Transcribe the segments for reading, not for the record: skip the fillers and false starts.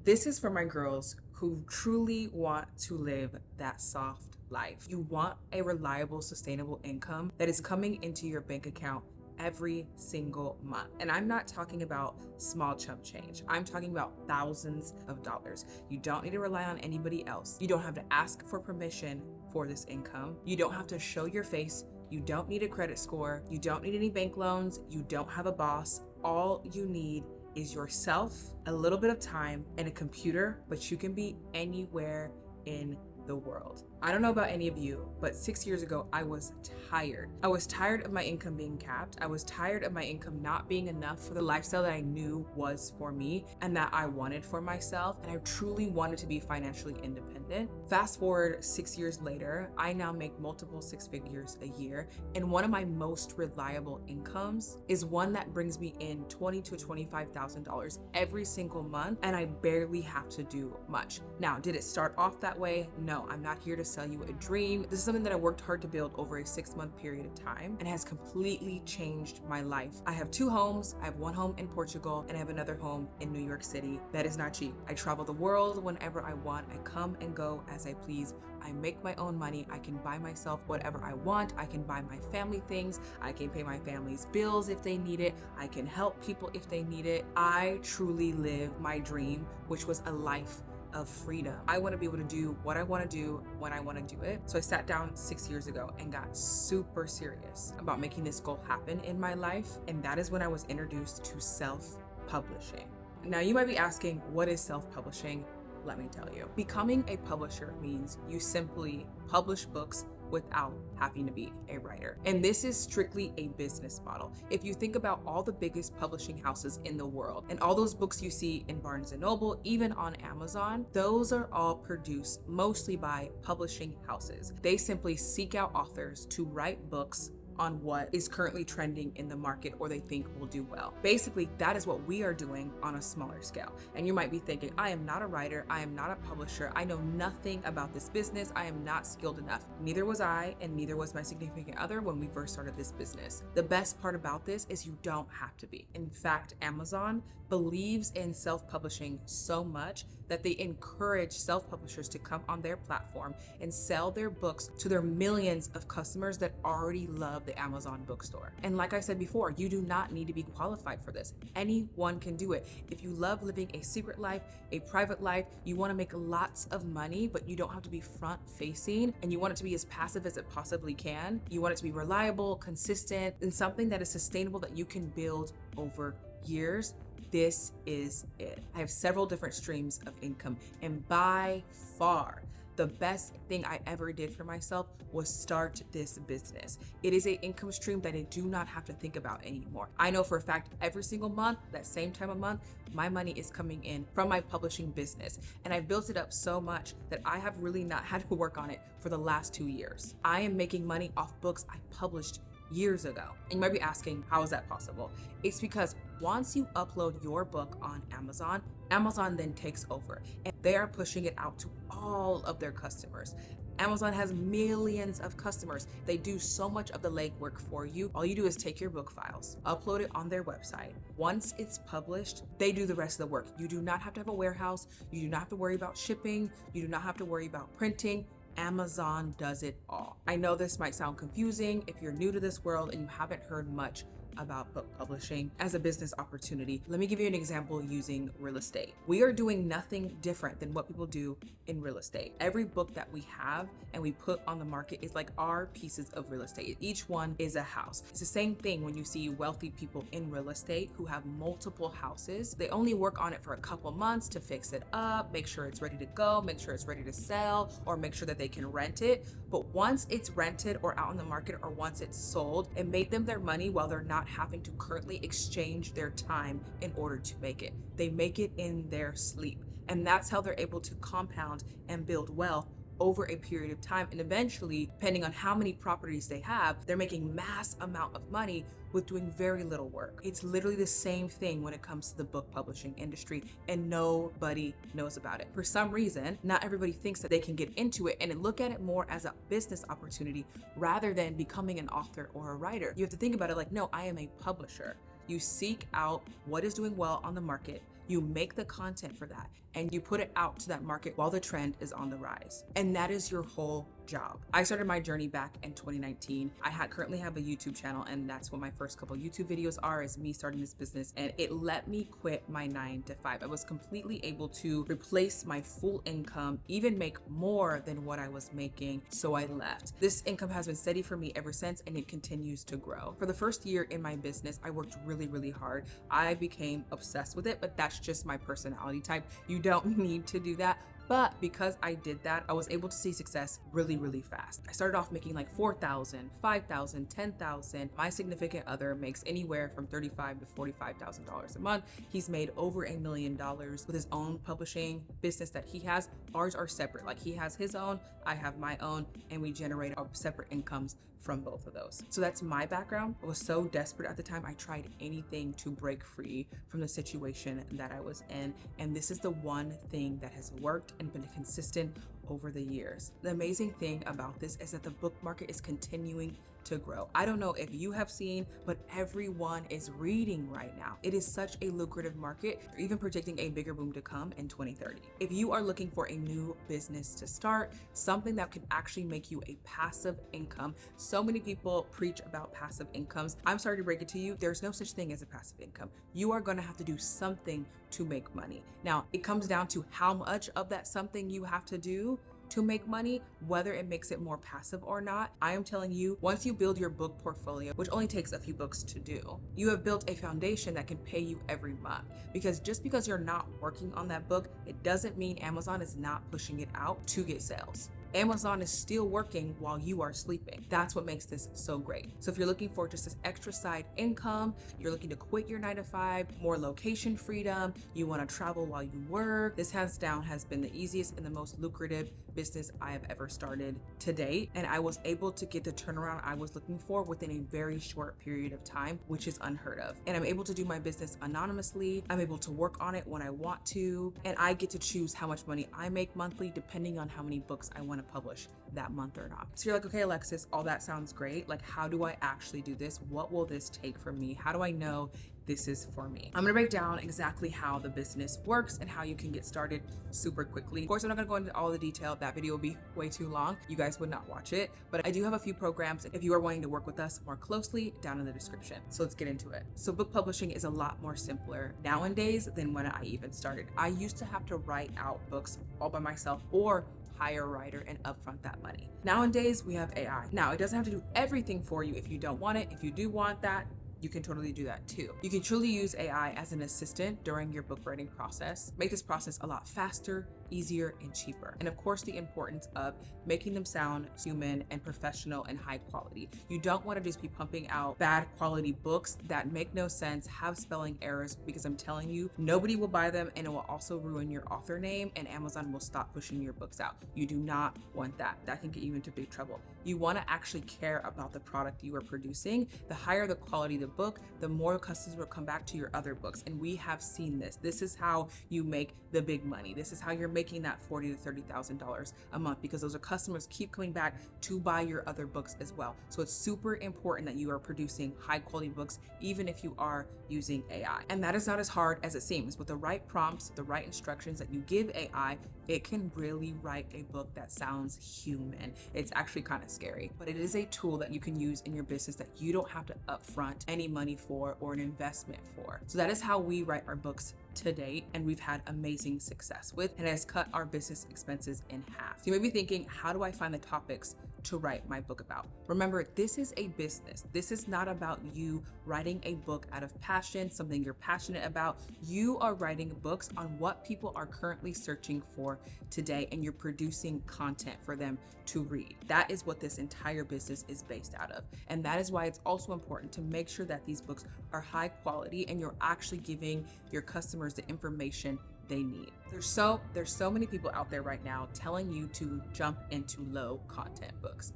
This is for my girls who truly want to live that soft life. You want a reliable, sustainable income that is coming into your bank account every single month. And I'm not talking about small chump change. I'm talking about thousands of dollars. You don't need to rely on anybody else. You don't have to ask for permission for this income. You don't have to show your face. You don't need a credit score. You don't need any bank loans. You don't have a boss. All you need is yourself, a little bit of time, and a computer, but you can be anywhere in the world. I don't know about any of you, but 6 years ago, I was tired. I was tired of my income being capped. I was tired of my income not being enough for the lifestyle that I knew was for me and that I wanted for myself. And I truly wanted to be financially independent. Fast forward 6 years later, I now make multiple six figures a year. And one of my most reliable incomes is one that brings me in $20,000 to $25,000 every single month. And I barely have to do much. Now, did it start off that way? No, I'm not here to sell you a dream. This is something that I worked hard to build over a 6-month period of time and has completely changed my life. I have 2 homes. I have one home in Portugal and I have another home in New York City. That is not cheap. I travel the world whenever I want. I come and go as I please. I make my own money. I can buy myself whatever I want. I can buy my family things. I can pay my family's bills if they need it. I can help people if they need it. I truly live my dream, which was a life of freedom. I want to be able to do what I want to do when I want to do it. So I sat down 6 years ago and got super serious about making this goal happen in my life. And that is when I was introduced to self-publishing. Now you might be asking, what is self-publishing? Let me tell you. Becoming a publisher means you simply publish books without having to be a writer. And this is strictly a business model. If you think about all the biggest publishing houses in the world and all those books you see in Barnes & Noble, even on Amazon, those are all produced mostly by publishing houses. They simply seek out authors to write books on what is currently trending in the market or they think will do well. Basically, that is what we are doing on a smaller scale. And you might be thinking, I am not a writer, I am not a publisher, I know nothing about this business, I am not skilled enough. Neither was I, and neither was my significant other when we first started this business. The best part about this is you don't have to be. In fact, Amazon believes in self-publishing so much that they encourage self-publishers to come on their platform and sell their books to their millions of customers that already love the Amazon bookstore. And like I said before, you do not need to be qualified for this. Anyone can do it. If you love living a secret life, a private life, you want to make lots of money, but you don't have to be front facing, and you want it to be as passive as it possibly can. You want it to be reliable, consistent, and something that is sustainable that you can build over years. This is it. I have several different streams of income, and by far, the best thing I ever did for myself was start this business. It is an income stream that I do not have to think about anymore. I know for a fact every single month, that same time of month, my money is coming in from my publishing business. And I built it up so much that I have really not had to work on it for the last 2 years. I am making money off books I published years ago. And you might be asking, how is that possible? It's because once you upload your book on Amazon, Amazon then takes over and they are pushing it out to all of their customers. Amazon has millions of customers. They do so much of the legwork for you. All you do is take your book files, upload it on their website. Once it's published, they do the rest of the work. You do not have to have a warehouse. You do not have to worry about shipping. You do not have to worry about printing. Amazon does it all. I know this might sound confusing if you're new to this world and you haven't heard much about book publishing as a business opportunity. Let me give you an example using real estate. We are doing nothing different than what people do in real estate. Every book that we have and we put on the market is like our pieces of real estate. Each one is a house. It's the same thing when you see wealthy people in real estate who have multiple houses. They only work on it for a couple months to fix it up, make sure it's ready to go, make sure it's ready to sell, or make sure that they can rent it. But once it's rented or out on the market, or once it's sold, it made them their money while they're not having to currently exchange their time in order to make it. They make it in their sleep. And that's how they're able to compound and build wealth over a period of time. And eventually, depending on how many properties they have, they're making mass amount of money with doing very little work. It's literally the same thing when it comes to the book publishing industry, and nobody knows about it. For some reason, not everybody thinks that they can get into it and look at it more as a business opportunity rather than becoming an author or a writer. You have to think about it like, no, I am a publisher. You seek out what is doing well on the market. You make the content for that and you put it out to that market while the trend is on the rise. And that is your whole job. I started my journey back in 2019. I currently have a YouTube channel, and that's what my first couple YouTube videos are, is me starting this business. And it let me quit my 9 to 5. I was completely able to replace my full income, even make more than what I was making. So I left. This income has been steady for me ever since, and it continues to grow. For the first year in my business, I worked really, really hard. I became obsessed with it, but that's just my personality type. You don't need to do that. But because I did that, I was able to see success really, really fast. I started off making like $4,000, $5,000, $10,000. My significant other makes anywhere from $35,000 to $45,000 a month. He's made over $1 million with his own publishing business that he has. Ours are separate. Like, he has his own, I have my own, and we generate our separate incomes from both of those. So that's my background. I was so desperate at the time. I tried anything to break free from the situation that I was in. And this is the one thing that has worked and been consistent over the years. The amazing thing about this is that the book market is continuing to grow. I don't know if you have seen, but everyone is reading right now. It is such a lucrative market. They're even predicting a bigger boom to come in 2030. If you are looking for a new business to start, something that could actually make you a passive income, so many people preach about passive incomes. I'm sorry to break it to you, there's no such thing as a passive income. You are going to have to do something to make money. Now, it comes down to how much of that something you have to do to make money, whether it makes it more passive or not. I am telling you, once you build your book portfolio, which only takes a few books to do, you have built a foundation that can pay you every month. Because just because you're not working on that book, it doesn't mean Amazon is not pushing it out to get sales. Amazon is still working while you are sleeping. That's what makes this so great. So if you're looking for just this extra side income, you're looking to quit your 9 to 5, more location freedom, you want to travel while you work, this hands down has been the easiest and the most lucrative business I have ever started to date. And I was able to get the turnaround I was looking for within a very short period of time, which is unheard of. And I'm able to do my business anonymously. I'm able to work on it when I want to, and I get to choose how much money I make monthly depending on how many books I want to publish that month or not. So you're like, okay, Alexis, all that sounds great. Like, how do I actually do this? What will this take from me? How do I know this is for me? I'm gonna break down exactly how the business works and how you can get started super quickly. Of course, I'm not gonna go into all the detail. That video will be way too long. You guys would not watch it, but I do have a few programs if you are wanting to work with us more closely down in the description. So let's get into it. So book publishing is a lot more simpler nowadays than when I even started. I used to have to write out books all by myself or hire a writer and upfront that money. Nowadays, we have AI. Now, it doesn't have to do everything for you if you don't want it. If you do want that, you can totally do that too. You can truly use AI as an assistant during your book writing process. Make this process a lot faster, easier, and cheaper. And of course, the importance of making them sound human and professional and high quality. You don't want to just be pumping out bad quality books that make no sense, have spelling errors, because I'm telling you, nobody will buy them, and it will also ruin your author name, and Amazon will stop pushing your books out. You do not want that. That can get you into big trouble. You want to actually care about the product you are producing. The higher the quality of the book, the more customers will come back to your other books. And we have seen this. This is how you make the big money. This is how you're making that $40,000 to $30,000 a month, because those are customers keep coming back to buy your other books as well. So it's super important that you are producing high quality books, even if you are using AI. And that is not as hard as it seems. With the right prompts, the right instructions that you give AI, it can really write a book that sounds human. It's actually kind of scary, but it is a tool that you can use in your business that you don't have to upfront any money for or an investment for. So that is how we write our books to date, and we've had amazing success with, and it has cut our business expenses in half. So you may be thinking, how do I find the topics to write my book about? Remember, this is a business. This is not about you writing a book out of passion, something you're passionate about. You are writing books on what people are currently searching for today, and you're producing content for them to read. That is what this entire business is based out of. And that is why it's also important to make sure that these books are high quality and you're actually giving your customers the information they need. There's so many people out there right now telling you to jump into low content books.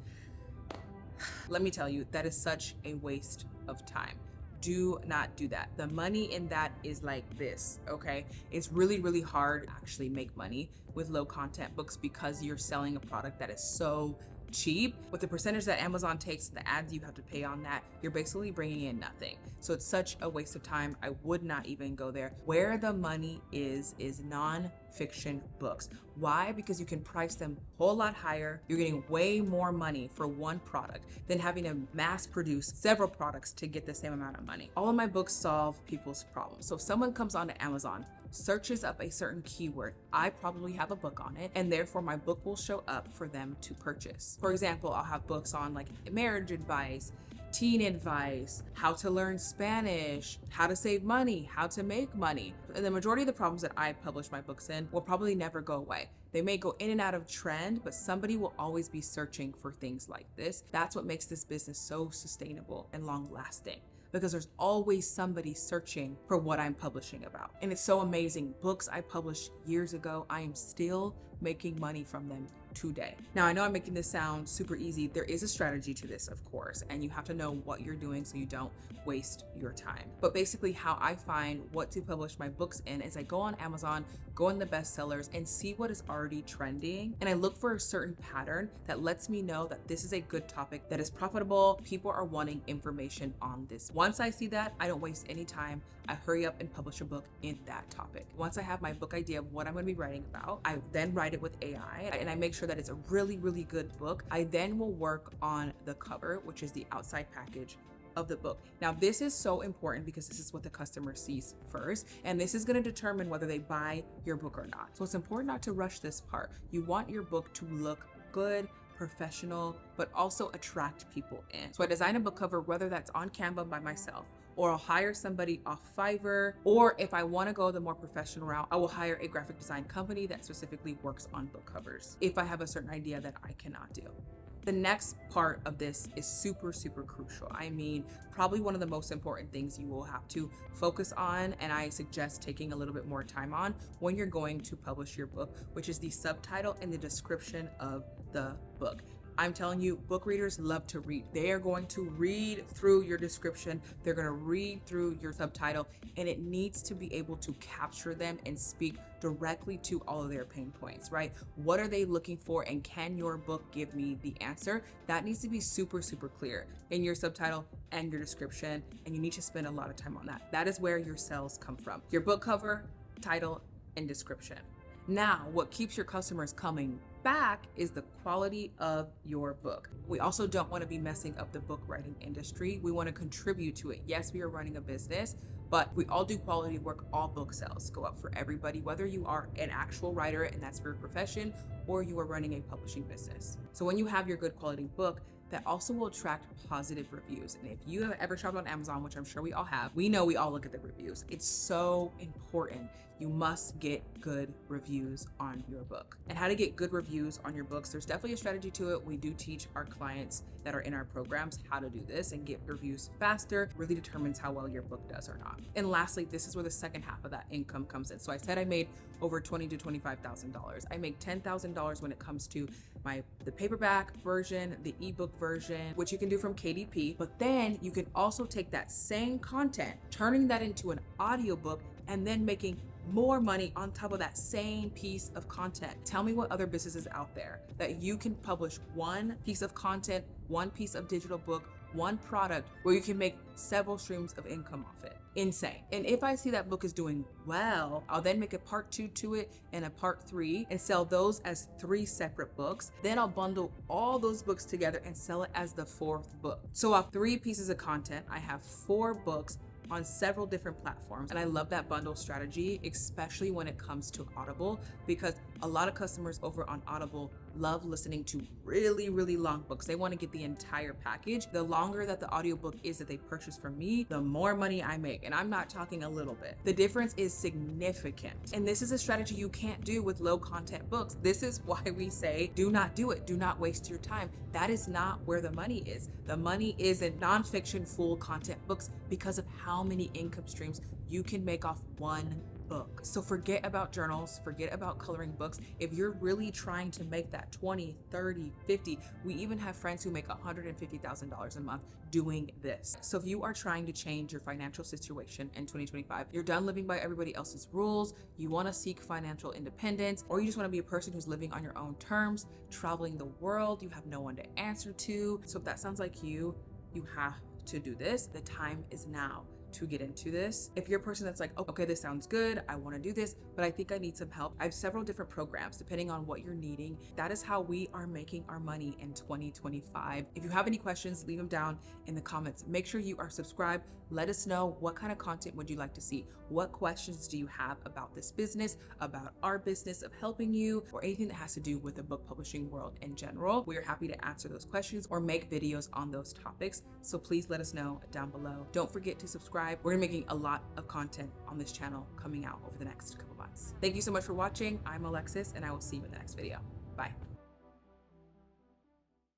Let me tell you, that is such a waste of time. Do not do that. The money in that is like this, okay? It's really, really hard to actually make money with low content books because you're selling a product that is so cheap. With the percentage that Amazon takes, the ads you have to pay on that, you're basically bringing in nothing. So it's such a waste of time. I would not even go there. Where the money is non-fiction books. Why? Because you can price them a whole lot higher. You're getting way more money for one product than having to mass produce several products to get the same amount of money. All of my books solve people's problems. So if someone comes onto Amazon, searches up a certain keyword, I probably have a book on it, and therefore my book will show up for them to purchase. For example, I'll have books on like marriage advice, teen advice, how to learn Spanish, how to save money, how to make money. And the majority of the problems that I publish my books in will probably never go away. They may go in and out of trend, but somebody will always be searching for things like this. That's what makes this business so sustainable and long lasting, because there's always somebody searching for what I'm publishing about. And it's so amazing. Books I published years ago, I am still making money from them today. Now, I know I'm making this sound super easy. There is a strategy to this, of course, and you have to know what you're doing so you don't waste your time. But basically how I find what to publish my books in is I go on Amazon, go in the bestsellers and see what is already trending. And I look for a certain pattern that lets me know that this is a good topic that is profitable. People are wanting information on this. Once I see that, I don't waste any time. I hurry up and publish a book in that topic. Once I have my book idea of what I'm going to be writing about, I then write it with AI and I make sure that it's a really, really good book. I then will work on the cover, which is the outside package of the book. Now, this is so important because this is what the customer sees first, and this is going to determine whether they buy your book or not. So it's important not to rush this part. You want your book to look good, professional, but also attract people in. So I design a book cover, whether that's on Canva by myself, or I'll hire somebody off Fiverr, or if I want to go the more professional route, I will hire a graphic design company that specifically works on book covers if I have a certain idea that I cannot do. The next part of this is super, super crucial. I mean, probably one of the most important things you will have to focus on, and I suggest taking a little bit more time on when you're going to publish your book, which is the subtitle and the description of the book. I'm telling you, book readers love to read. They are going to read through your description. They're going to read through your subtitle, and it needs to be able to capture them and speak directly to all of their pain points, right? What are they looking for, and can your book give me the answer? That needs to be super, super clear in your subtitle and your description, and you need to spend a lot of time on that. That is where your sales come from. Your book cover, title, and description. Now, what keeps your customers coming back is the quality of your book. We also don't want to be messing up the book writing industry. We want to contribute to it. Yes, we are running a business, but we all do quality work. All book sales go up for everybody, whether you are an actual writer and that's for your profession, or you are running a publishing business. So when you have your good quality book, that also will attract positive reviews. And if you have ever shopped on Amazon, which I'm sure we all have, we know we all look at the reviews. It's so important. You must get good reviews on your book. And how to get good reviews on your books, there's definitely a strategy to it. We do teach our clients that are in our programs how to do this and get reviews faster. It really determines how well your book does or not. And lastly, this is where the second half of that income comes in. So I said I made over $20,000 to $25,000. I make $10,000 when it comes to the paperback version, the ebook version, which you can do from KDP, but then you can also take that same content, turning that into an audiobook, and then making more money on top of that same piece of content. Tell me what other businesses out there that you can publish one piece of content, one piece of digital book, one product where you can make several streams of income off it. Insane. And if I see that book is doing well, I'll then make a part 2 to it and a part 3 and sell those as 3 separate books. Then I'll bundle all those books together and sell it as the 4th book. So off 3 pieces of content, I have 4 books on several different platforms. And I love that bundle strategy, especially when it comes to Audible, because a lot of customers over on Audible love listening to really, really long books. They want to get the entire package. The longer that the audiobook is that they purchase from me, the more money I make. And I'm not talking a little bit. The difference is significant. And this is a strategy you can't do with low content books. This is why we say, do not do it. Do not waste your time. That is not where the money is. The money is in nonfiction full content books because of how many income streams you can make off one book. So forget about journals, forget about coloring books. If you're really trying to make that 20, 30, 50, we even have friends who make $150,000 a month doing this. So if you are trying to change your financial situation in 2025, you're done living by everybody else's rules, you want to seek financial independence, or you just want to be a person who's living on your own terms, traveling the world, you have no one to answer to. So if that sounds like you have to do this. The time is now to get into this. If you're a person that's like, oh, okay, this sounds good, I want to do this, but I think I need some help, I have several different programs depending on what you're needing. That is how we are making our money in 2025. If you have any questions, leave them down in the comments. Make sure you are subscribed. Let us know what kind of content would you like to see. What questions do you have about this business, about our business of helping you, or anything that has to do with the book publishing world in general. We are happy to answer those questions or make videos on those topics. So please let us know down below. Don't forget to subscribe. We're making a lot of content on this channel coming out over the next couple months. Thank you so much for watching. I'm Alexis, and I will see you in the next video. Bye.